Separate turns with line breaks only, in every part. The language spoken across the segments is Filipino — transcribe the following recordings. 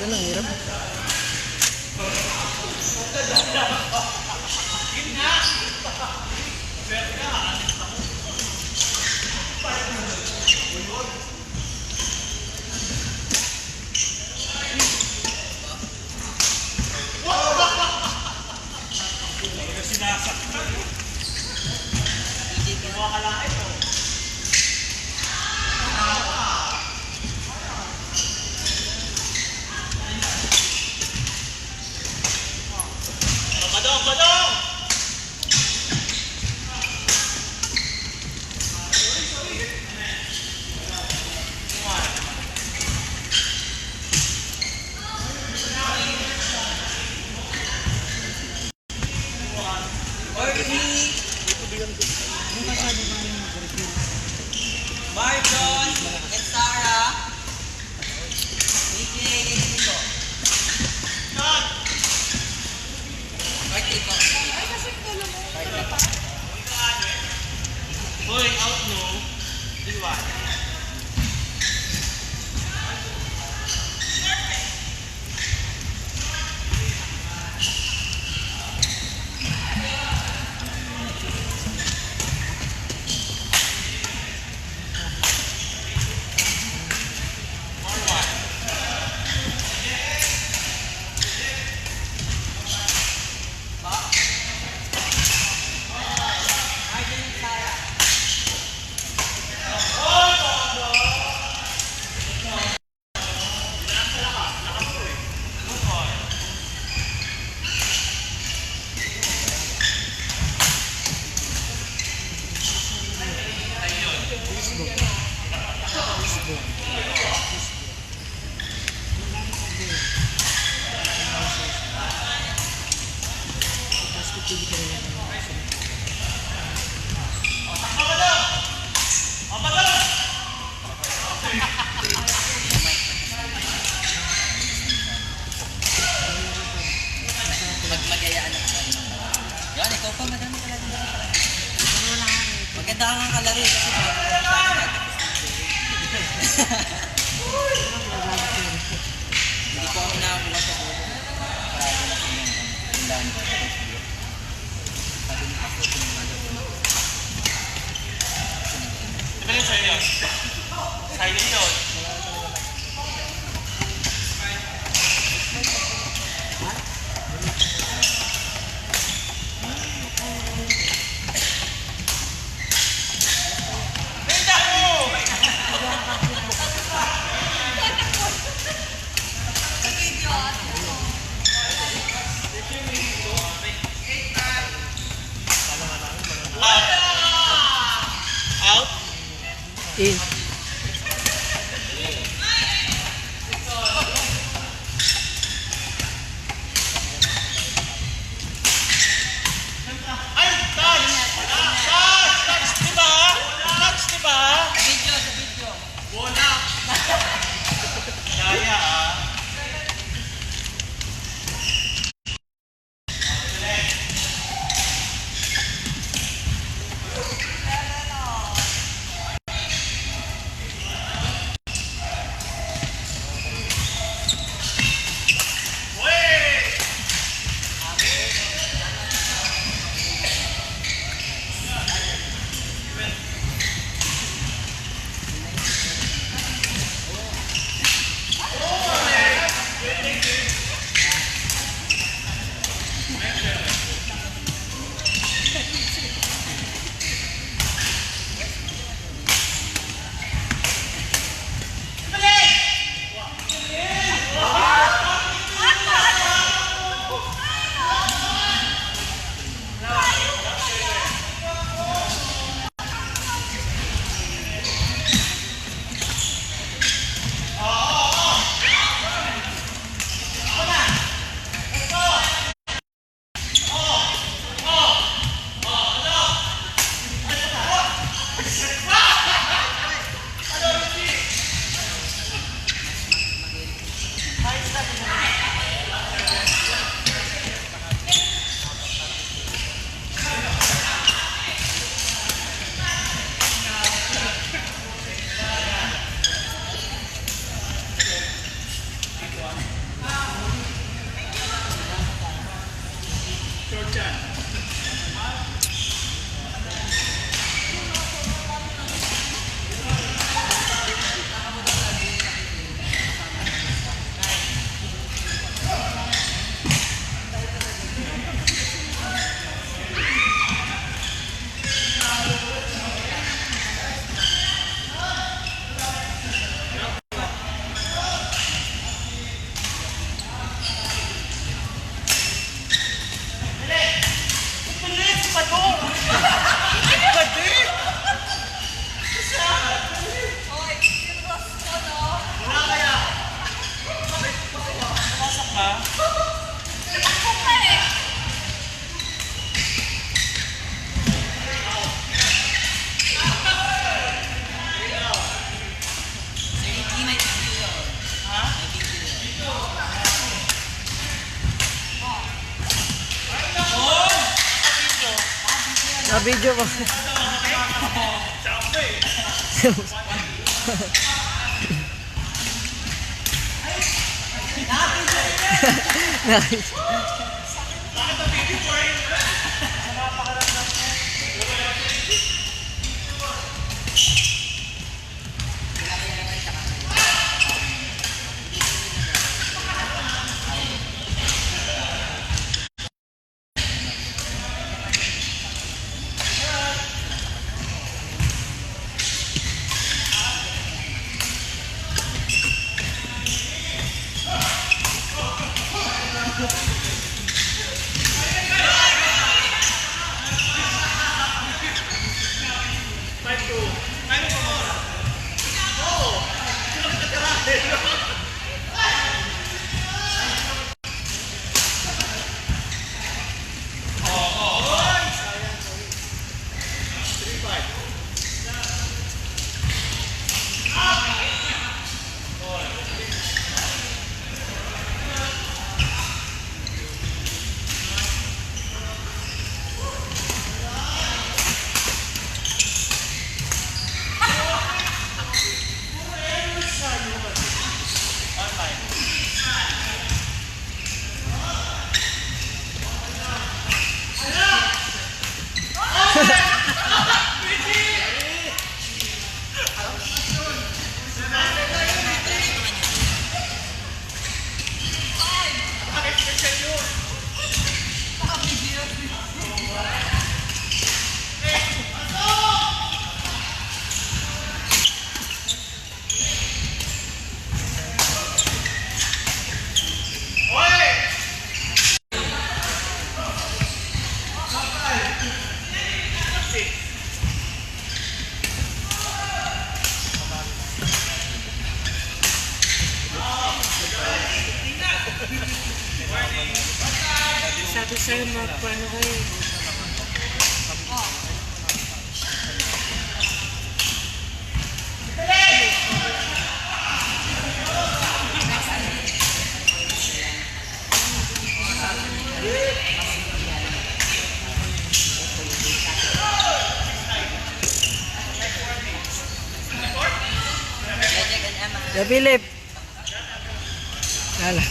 Ano, hirap.
Bye, John! And Sarah! Nikki, dito. John! Right, ito. Ay, kasi kala mo. Hoy, out no. Iwan. Magmagayaan na ka. Yan, ikaw pa, madami ka lang. Maganda kang kalaro kasi hindi ko kami nakakuha sa buhay. Parado na kami yung dami ko sa buhay. Sabi niya ako, pinagmagay ko.
Diba rin sa'yo yun? Sa'yo yun?
video ko. Nice.
Sabi sa'yo, magpaano kayo?
Ya, Philip. Lala.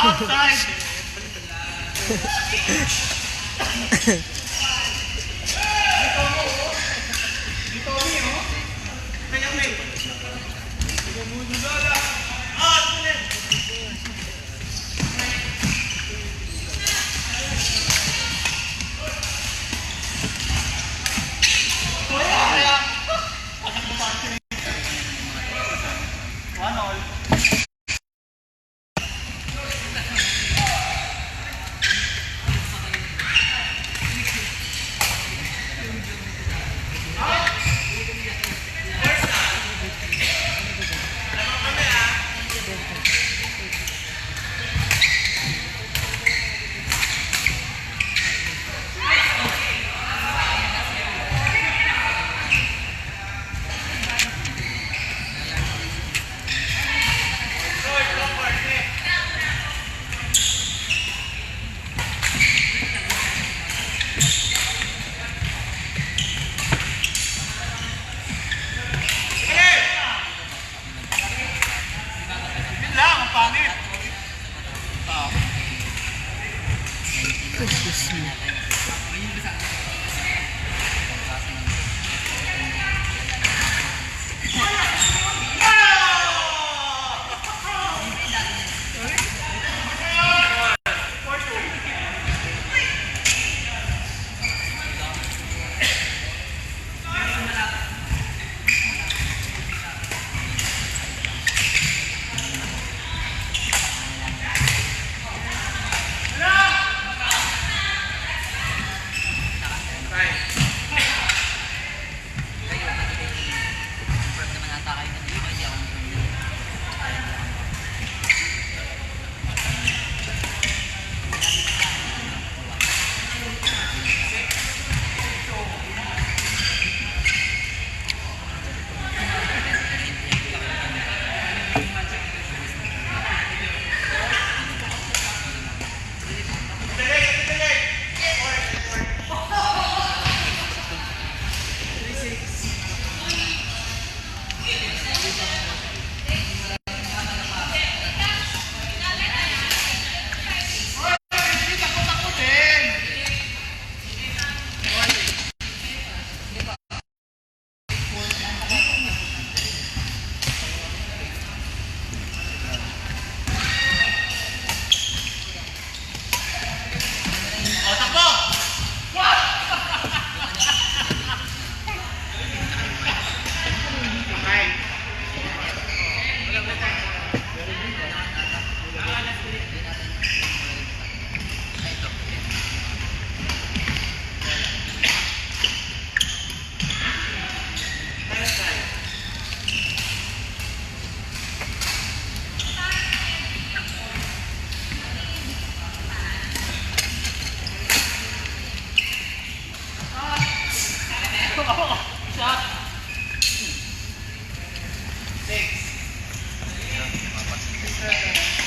Outside!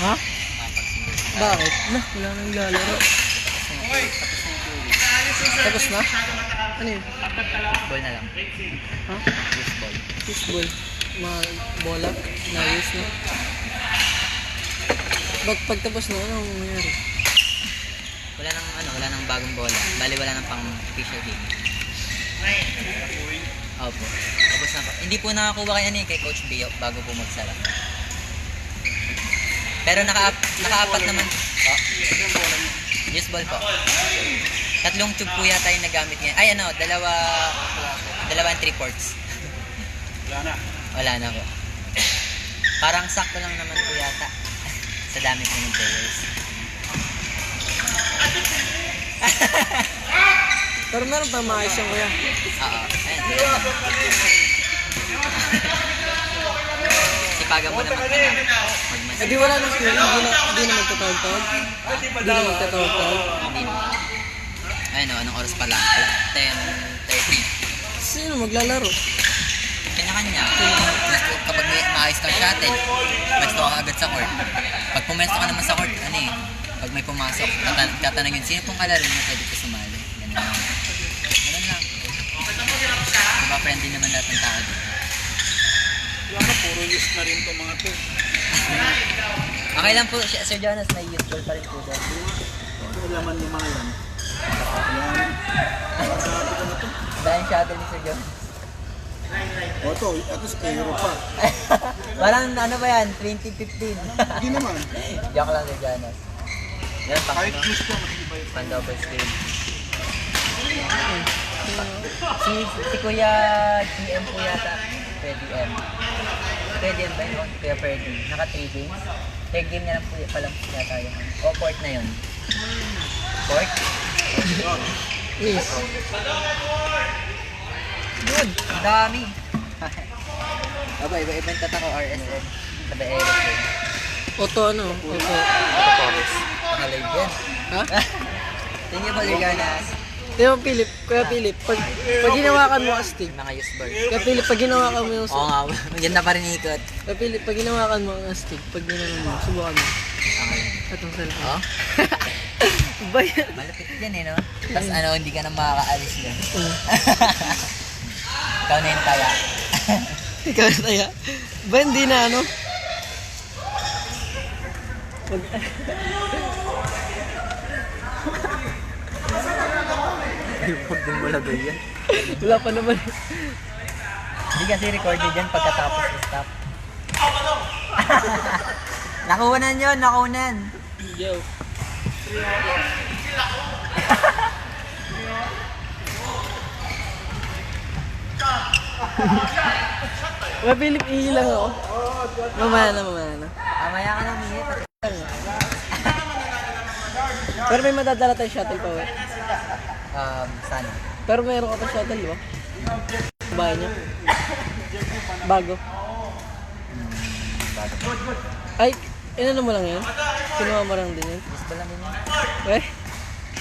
Ha? Bakit? Wala nang lalaro. Tapos na? Ano yun?
Ball na lang.
Ha?
Baseball.
Fishball. Mga bola. Nayos na. Pagtapos na, ano mangyayari?
Wala nang bagong bola. Bali wala nang pang official game. Opo. Tapos na pa. Hindi po nakakuha kay Coach Bio bago po magsara. Pero naka-apat naman. Oh. Yes ball po. 3 tube po yata yung nagamit niya. Ay dalawa and 3/4. Wala na po. Parang sakto lang naman po yata sa dami po ng players.
Pero meron pa maayos yan kuya.
Oo. Ayun. Sipagan mo naman ka na.
Eh di wala nang screen. Hindi na magtatawag-tawag. Hindi na magtatawag-tawag.
Hindi na. Ayun anong oras pa lang? 10:30.
Sino maglalaro?
Kanya-kanya. Kapag may maayos kang shuttle, pwesto ka agad sa court. Pag pumesto ka naman sa court, pag may pumasok, tatanungin, sino pong kalaro niya pwede ko sumali? Ganun lang. Diba friendly naman lahat ng tao dito.
Puro use na rin itong mga to.
Okay lang po, Sir Jonas, may useful pa rin po doon.
Ano laman yung mga yan?
Dahil shuttle ni Sir Jonas.
O ito, at least Euro pa.
Parang ano ba yan? 2015.
Hindi naman.
Joke lang Sir Jonas. Yan,
Kahit use pa, matibay pa.
pang double screen. Si Kuya GM po yata. Pwede M. Pwede M ba yun? Kuya Pwede. Naka 3 games. 3 game na lang po pa lang yata yun. O, port na yun. Port?
Yes.
Good! Ang dami! Aba, iba-ibang tatak ko RSN. Sabi Eric.
Auto ano? Auto.
Nakalive yan.
Ha?
Thank you po, Liganas.
Di ba Kuya Philip, pag ginawakan mo astig.
Mga use bar.
Kuya Philip, pag ginawakan mo yung
Oo nga, maganda pa rin ikot.
Kuya Philip, pag ginawakan mo ang astig, pag ginawakan mo, subukan mo.
Okay.
Atong salita.
Oh?
Ba yan?
Malapit yan eh, no? Tapos hindi ka na makakaalis yan.
Uh,
Ikaw na yung taya.
Ikaw na tayo. Ba hindi na ano? Pag...
Huwag din mo lagay yan.
Wala pa naman.
Hindi kasi recorded yan pagkatapos stop. Nakunan yun, nakunan.
Yo. Mabilip ihilang ako. Mamaya na.
Mamaya ka na minit.
Pero may madadala tayo shuttle pa, we.
Sana.
Pero mayroon ka pa shuttle, di ba? Bahay niya. Bago.
Bago.
Ay, inano mo lang yan? Kinuha mo lang din yan?
Yes ba lang din yan?
Eh?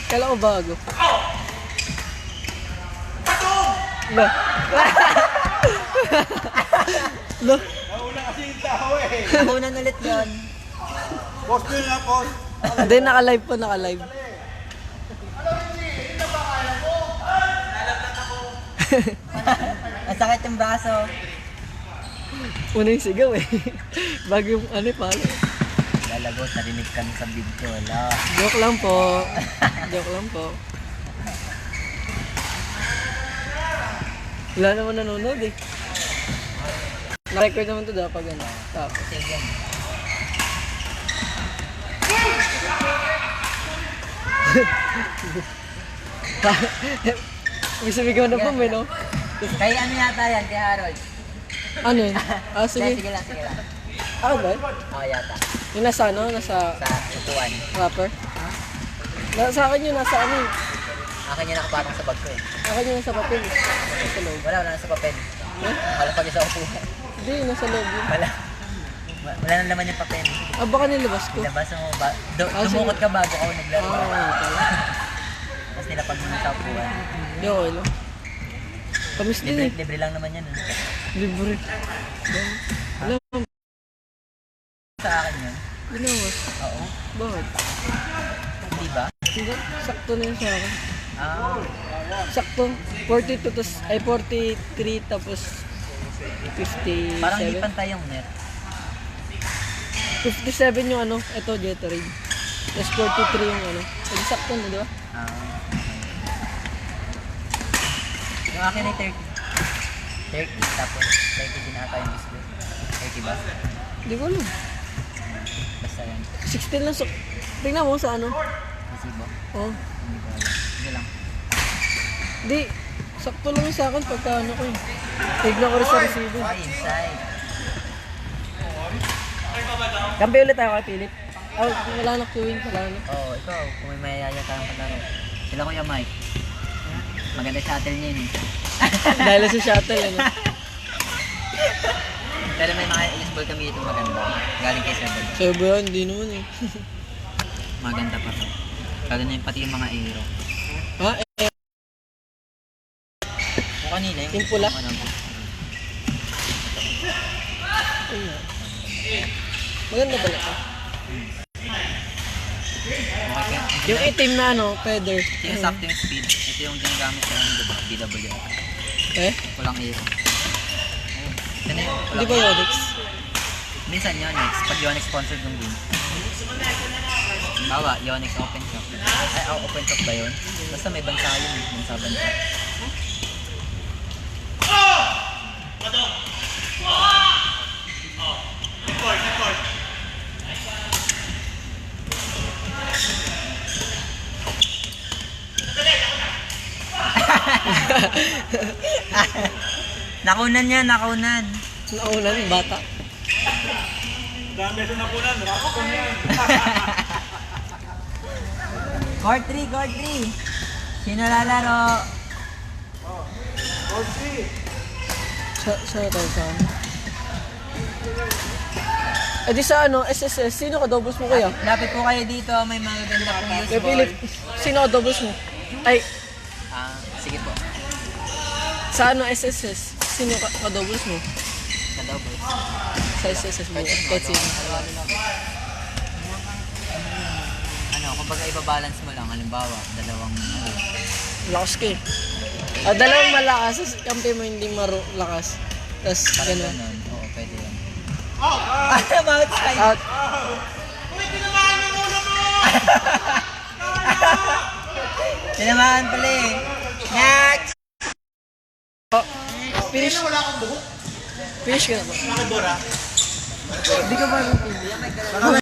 Kala ko bago. Lo. Lo.
Nakunan ulit yun.
Post ko na, post.
Hindi, naka-live po, naka-live.
Masakit yung baso.
Una yung sigaw eh. Bago yung ano pala.
Lalagot, narinig kami sa bid ko. Wala.
Joke lang po. Joke lang po. Wala naman nanonood eh. Na-record naman to dapat ano. Tapos.
Save yan.
May sumigaw na po, no?
Kay ano yata yan, kay Harold.
Ano yun? Ah,
Sige,
sige.
sige lang.
Ako ba?
Oo, yata.
Yung nasa ano? Nasa
Sa upuan.
rapper? Sa akin yun, nasa ano eh.
Akin yung nakapatong sa bag ko eh.
Akin yun nasa papel eh. Nasa loob.
Wala nasa papel.
Eh?
Kalapag sa upuan.
Hindi, nasa loob yun.
Wala. Wala nang laman yung papel.
Ah, baka nilabas ko.
Nilabas mo ba?
Ah,
Dumukot ka bago ako naglaro.
Ah,
Tapos nilapag mo sa upuan.
Hindi, okay lang. Kamis din
Libre,
eh.
libre lang naman yan.
Libre. Alam mo,
Sa akin yun.
ginawas.
Oo.
Bakit?
Di ba?
Hindi, sakto na yun sa akin.
Ah.
Sakto. 42 tapos, ay 43 tapos 57.
Parang hindi pantay yung net.
57 yung ano, ito Gatorade. Tapos 43 yung ano. Pwede sakto na, di ba?
Ah. Yung akin ay 30. 30 tapos 30 din ata yung display. 30 ba?
Hindi ko alam.
Basta yan.
16 lang. Tingnan mo sa ano.
Resibo.
Oh.
Hindi ko alam. Hindi lang.
Di, sakto lang yung sa akin pagka ano ko eh. Tignan ko rin sa resibo.
Ay, inside.
Kampi ulit tayo kay Philip. Oh, wala na queuing, wala na.
Oo, ikaw. Kung may mayaya tayong kalaro. Sila Kuya Mike. Maganda shuttle niya yun eh.
Dahil sa shuttle, ano.
Pero may mga baseball kami dito maganda. Galing kay Sir Bal.
Sabi ba yan? Hindi naman eh.
Maganda pa to. Lalo na yung pati yung mga aero.
Ha? Eh,
Kung kanina
Yung pula?
Ano,
ayun. Maganda pala ito.
okay.
Yung itim na ano, feather.
Ito yung sakto yung speed. Ito yung ginagamit ko ng BW.
Eh?
Walang aero. Ayun. Ito na yun.
Hindi ba Yonex?
Minsan Yonex. Pag Yonex sponsored yung game. Bawa, Yonex open shop. Ay, open shop ba yun? Basta may bansa yun. Bansa. Nakunan yan, nakunan.
Nauna ng bata.
Dami sa napunan, rapon yan.
Court 3. Sino lalaro?
Sa tayo sa ano? Eh di sa ano, SSS, sino ka doubles mo kaya?
Lapit po kayo dito, may mga ganda pong use
Kay Philip, sino ka doubles mo? Ay,
Sige po.
sa ano SSS, sino ka doubles mo?
Sa double.
Sa SSS mo, kahit sino.
Ano, kumbaga ibabalance mo lang. Halimbawa, dalawang
Lakas ka eh. Dalawang malakas, tapos kampi mo hindi lakas. Tapos
parang
gano'n.
ganun. Oo, pwede yun. Outside!
Out.
Sinamahan pala eh. Next!
Finish.
Wala akong buhok.
Finish ka na ba?
Bakit, Bora?
Hindi ka ba ng TV?